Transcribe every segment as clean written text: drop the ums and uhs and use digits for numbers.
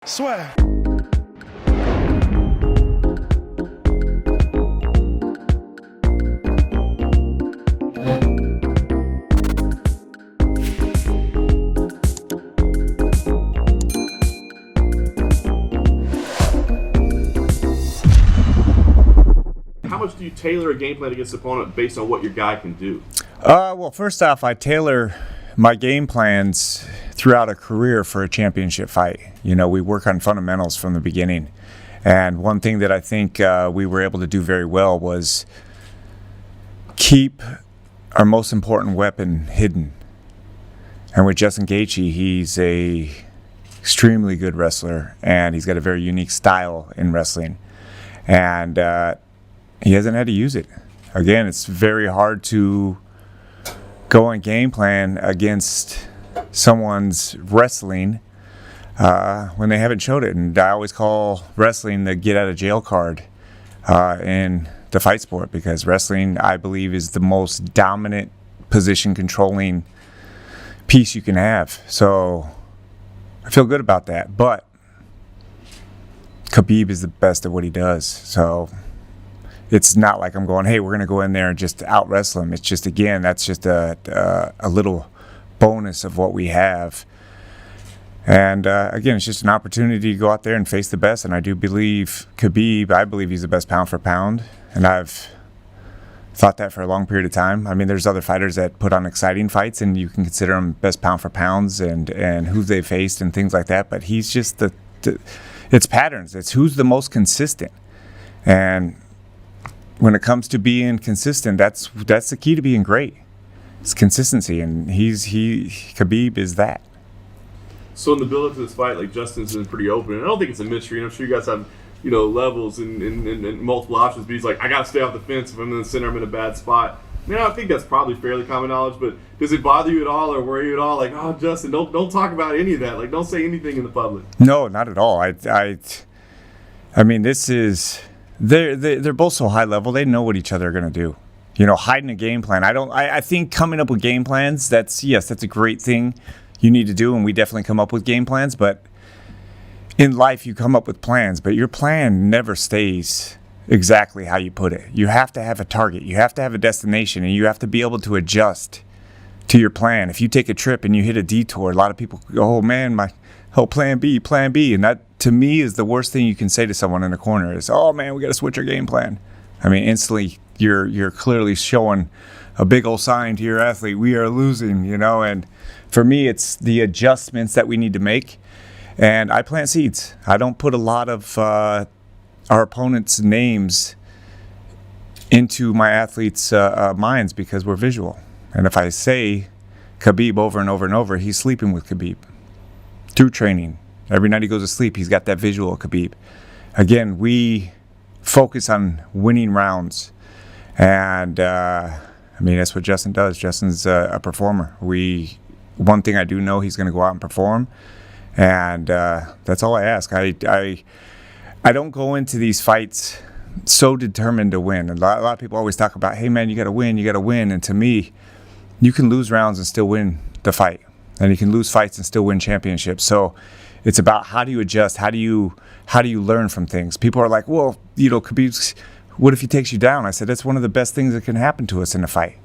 Sueur. How much do you tailor a game plan against the opponent based on what your guy can do? Well, first off, I tailor my game plans throughout a career for a championship fight. You know, we work on fundamentals from the beginning. And one thing that I think we were able to do very well was keep our most important weapon hidden. And with Justin Gaethje, he's a extremely good wrestler, and he's got a very unique style in wrestling. And he hasn't had to use it. Again, it's very hard to go on game plan against someone's wrestling when they haven't showed it. And I always call wrestling the get out of jail card in the fight sport, because wrestling, I believe, is the most dominant position controlling piece you can have. So I feel good about that. But Khabib is the best at what he does. So it's not like I'm going, hey, we're going to go in there and just out-wrestle him. It's just, again, that's just a little bonus of what we have. And, again, it's just an opportunity to go out there and face the best. And I do believe Khabib, I believe he's the best pound for pound. And I've thought that for a long period of time. I mean, there's other fighters that put on exciting fights, and you can consider them best pound for pounds and who they faced and things like that. But he's just it's patterns. It's who's the most consistent. And when it comes to being consistent, that's the key to being great. It's consistency, and Khabib is that. So in the build-up to this fight, like, Justin's been pretty open, and I don't think it's a mystery. And I'm sure you guys have, you know, levels and multiple options. But he's like, I got to stay off the fence. If I'm in the center, I'm in a bad spot. I mean, I think that's probably fairly common knowledge. But does it bother you at all, or worry you at all? Like, oh, Justin, don't talk about any of that. Like, don't say anything in the public. No, not at all. I mean, this is. They're both so high level. They know what each other are going to do. You know, hiding a game plan. I think coming up with game plans, that's a great thing you need to do, and we definitely come up with game plans. But in life, you come up with plans, but your plan never stays exactly how you put it. You have to have a target. You have to have a destination, and you have to be able to adjust to your plan. If you take a trip and you hit a detour, a lot of people go, oh man, my whole plan B. And that, to me, is the worst thing you can say to someone in the corner is, oh man, we got to switch our game plan. I mean, instantly you're clearly showing a big old sign to your athlete, we are losing, you know. And for me, it's the adjustments that we need to make. And I plant seeds. I don't put a lot of our opponents' names into my athletes' minds, because we're visual. And if I say Khabib over and over and over, he's sleeping with Khabib through training. Every night he goes to sleep, he's got that visual of Khabib. Again, we focus on winning rounds. And, I mean, that's what Justin does. Justin's a performer. One thing I do know, he's going to go out and perform. And that's all I ask. I don't go into these fights so determined to win. A lot of people always talk about, hey, man, you got to win. And to me, you can lose rounds and still win the fight. And you can lose fights and still win championships. So it's about, how do you adjust? How do you learn from things? People are like, well, you know, Khabib's, what if he takes you down? I said, that's one of the best things that can happen to us in a fight,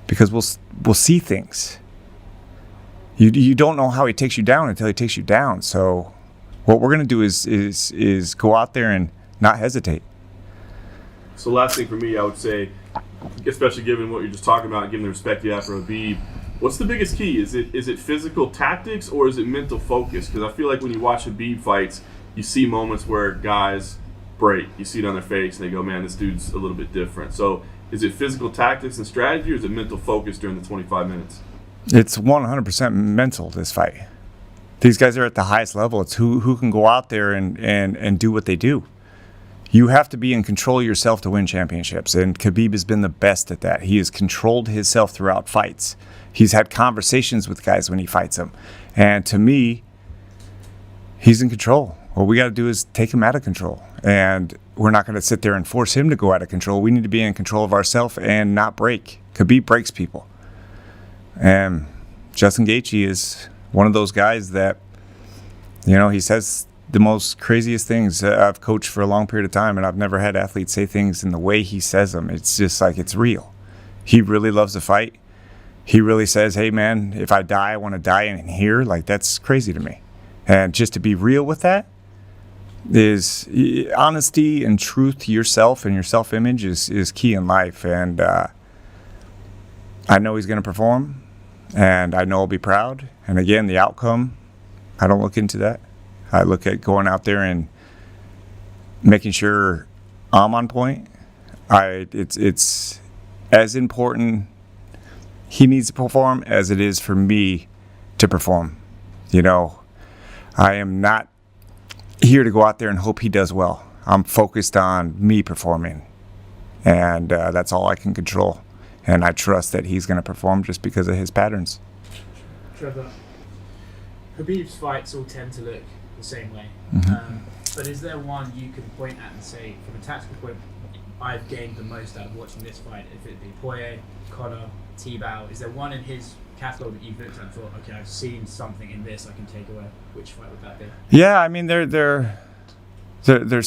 because we'll see things. You don't know how he takes you down until he takes you down. So what we're going to do is go out there and not hesitate. So last thing for me, I would say, especially given what you're just talking about, given the respect you have for Khabib, what's the biggest key? Is it physical tactics, or is it mental focus? Because I feel like when you watch Khabib fights, you see moments where guys break. You see it on their face, and they go, man, this dude's a little bit different. So is it physical tactics and strategy, or is it mental focus during the 25 minutes? It's 100% mental, this fight. These guys are at the highest level. It's who can go out there and do what they do. You have to be in control of yourself to win championships, and Khabib has been the best at that. He has controlled himself throughout fights. He's had conversations with guys when he fights them. And to me, he's in control. What we got to do is take him out of control. And we're not going to sit there and force him to go out of control. We need to be in control of ourselves and not break. Khabib breaks people. And Justin Gaethje is one of those guys that, you know, he says the most craziest things. I've coached for a long period of time, and I've never had athletes say things in the way he says them. It's just like, it's real. He really loves to fight. He really says, hey, man, if I die, I want to die in here. Like, that's crazy to me. And just to be real with that is honesty and truth to yourself and your self-image is key in life. And I know he's going to perform, and I know I'll be proud. And again, the outcome, I don't look into that. I look at going out there and making sure I'm on point. It's as important he needs to perform as it is for me to perform. You know, I am not here to go out there and hope he does well. I'm focused on me performing, and that's all I can control. And I trust that he's going to perform just because of his patterns. Trevor, Khabib's fights all tend to look the same way. But is there one you can point at and say, from a tactical point, I've gained the most out of watching this fight? If it be Poirier, Conor, T-Bow, is there one in his catalogue that you've looked at and thought, okay, I've seen something in this I can take away? Which fight would that be? Yeah, I mean, there's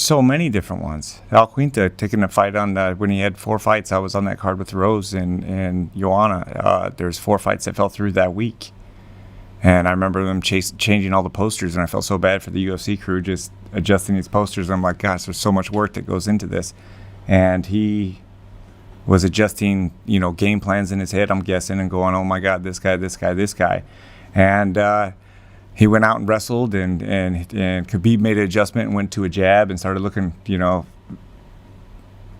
so many different ones. Al Quinta taking a fight on when he had 4 fights. I was on that card with Rose and Joanna. There's 4 fights that fell through that week. And I remember them changing all the posters, and I felt so bad for the UFC crew just adjusting these posters. I'm like, gosh, there's so much work that goes into this. And he was adjusting, game plans in his head, I'm guessing, and going, oh my God, this guy, this guy, this guy. And he went out and wrestled, and Khabib made an adjustment and went to a jab and started looking, I'm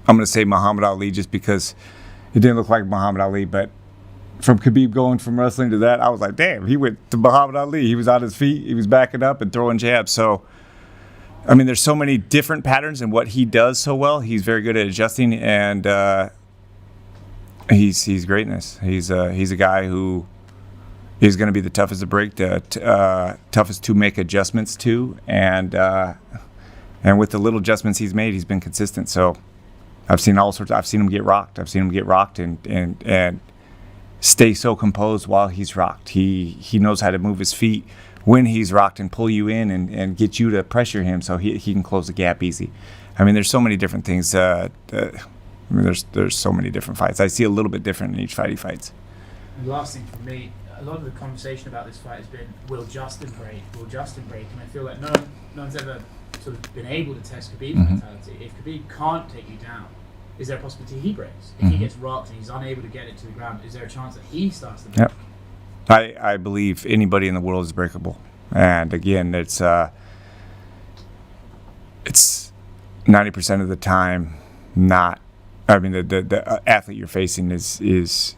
going to say Muhammad Ali just because it didn't look like Muhammad Ali, but from Khabib going from wrestling to that, I was like, damn, he went to Muhammad Ali. He was on his feet, he was backing up and throwing jabs. So, I mean, there's so many different patterns in what he does so well. He's very good at adjusting, and he's greatness. He's a guy who is going to be the toughest to break, toughest to make adjustments to, and with the little adjustments he's made, he's been consistent. So I've seen all sorts. I've seen him get rocked. I've seen him get rocked and stay so composed while he's rocked. He knows how to move his feet when he's rocked and pull you in and get you to pressure him so he can close the gap easy. I mean, there's so many different things. There's so many different fights. I see a little bit different in each fight he fights. And the last thing for me, a lot of the conversation about this fight has been, will Justin break? Will Justin break? And I feel like no one's ever sort of been able to test Khabib's mentality. If Khabib can't take you down, is there a possibility he breaks? If he gets rocked and he's unable to get it to the ground, is there a chance that he starts to break? Yep. I believe anybody in the world is breakable. And again, it's 90% of the time not. I mean, the athlete you're facing is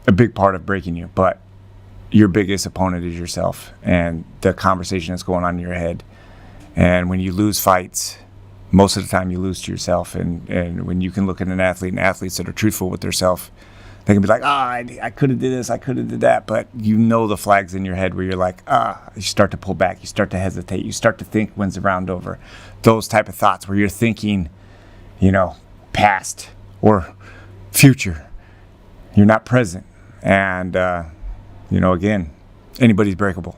a big part of breaking you, but your biggest opponent is yourself and the conversation that's going on in your head. And when you lose fights, most of the time you lose to yourself. And when you can look at an athlete and athletes that are truthful with themselves, they can be like, I could have did this, I could have did that. But the flags in your head where you're like, you start to pull back, you start to hesitate, you start to think, when's the round over? Those type of thoughts where you're thinking, past or future. You're not present. And, again, anybody's breakable.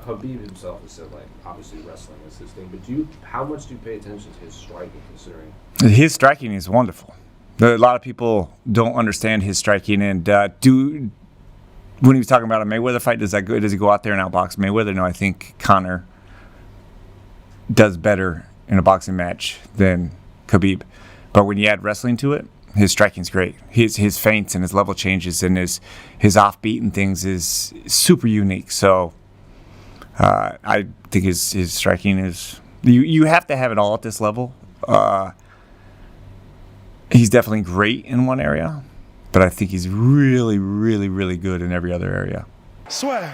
Khabib himself has said, obviously wrestling is his thing, but how much do you pay attention to his striking, considering? His striking is wonderful. A lot of people don't understand his striking, and when he was talking about a Mayweather fight, does he go out there and outbox Mayweather? No, I think Conor does better in a boxing match than Khabib. But when you add wrestling to it, his striking's great. His feints and his level changes and his offbeat and things is super unique. So I think his striking is. You have to have it all at this level. He's definitely great in one area, but I think he's really, really, really good in every other area. Sueur.